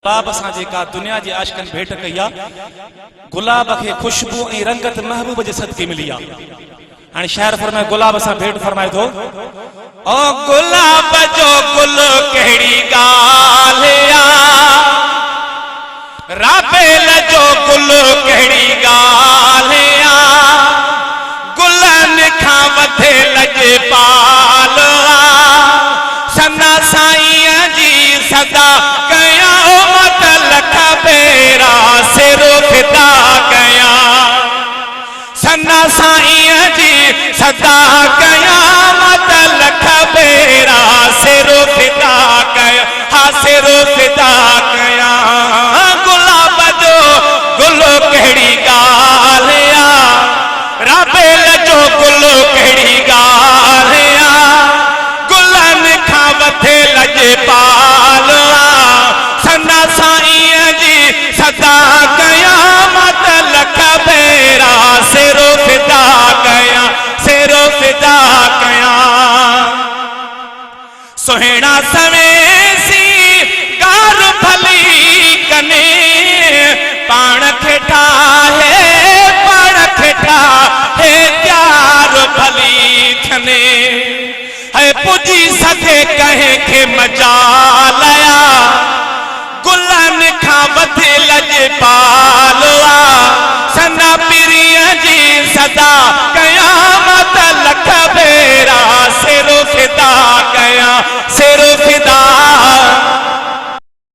गुलाब सां जेका दुनिया जे आशिकन भेंट कई आहे, गुलाब खे खुशबू ऐं रंगत महबूब जे सदके मिली आहे। हाणे शायर फरमाए गुलाब सां भेंट फरमाए थो, ओ गुलाब जो गुल कहिड़ी ॻाल्हि आहे, राबेल जो गुल कहिड़ी ॻाल्हि आहे, गुलनि खां वधे लजपाल आहे, सना साईं जी सदा कया लख बेरा सिरो फिदा कया, सना साईं जी सदा कया मत लख बेरा सिरो फिदा कया, हा सिरो फिदा कया। गुलाब जो गुल कहिड़ी ॻाल्हि आहे, राबेल जो गुल कहिड़ी ॻाल्हि आहे, गुलनि खां वधे लजपाल सना साईं जी सदा कया मत लख बेरा सिरो फिदा कया, सिरो फिदा कया। सुहिणा सवेसी कार भली कने, पाण खे ठाहे त्यार भली थने, है पुजी सके कहे के मजालया, गुलन खां वधे लजपाल